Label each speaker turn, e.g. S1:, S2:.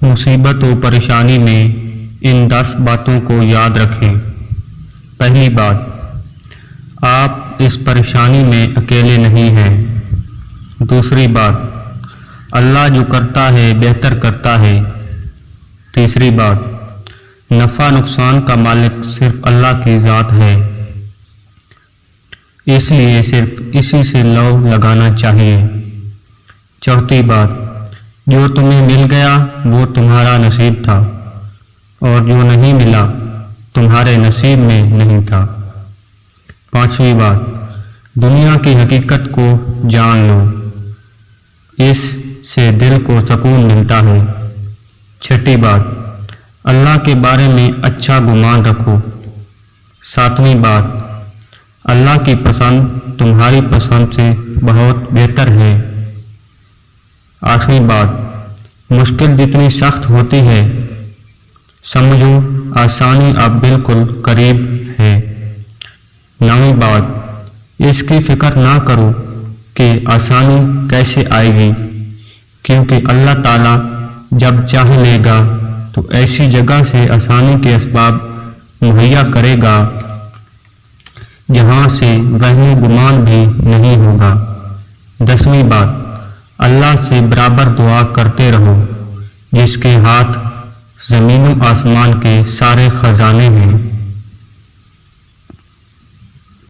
S1: مصیبت و پریشانی میں ان 10 باتوں کو یاد رکھیں۔ پہلی بات، آپ اس پریشانی میں اکیلے نہیں ہیں۔ دوسری بات، اللہ جو کرتا ہے بہتر کرتا ہے۔ تیسری بات، نفع نقصان کا مالک صرف اللہ کی ذات ہے، اس لیے صرف اسی سے لو لگانا چاہیے۔ چوتھی بات، جو تمہیں مل گیا وہ تمہارا نصیب تھا، اور جو نہیں ملا تمہارے نصیب میں نہیں تھا۔ پانچویں بات، دنیا کی حقیقت کو جان لو، اس سے دل کو سکون ملتا ہے۔ چھٹی بات، اللہ کے بارے میں اچھا گمان رکھو۔ ساتویں بات، اللہ کی پسند تمہاری پسند سے بہت بہتر ہے۔ آخری بات، مشکل جتنی سخت ہوتی ہے سمجھو آسانی اب بالکل قریب ہے۔ نویں بات، اس کی فکر نہ کرو کہ آسانی کیسے آئے گی، کیونکہ اللہ تعالیٰ جب چاہ لے گا تو ایسی جگہ سے آسانی کے اسباب مہیا کرے گا جہاں سے وہم و گمان بھی نہیں ہوگا۔ 10ویں بات، اللہ سے برابر دعا کرتے رہو، جس کے ہاتھ زمین و آسمان کے سارے خزانے ہیں۔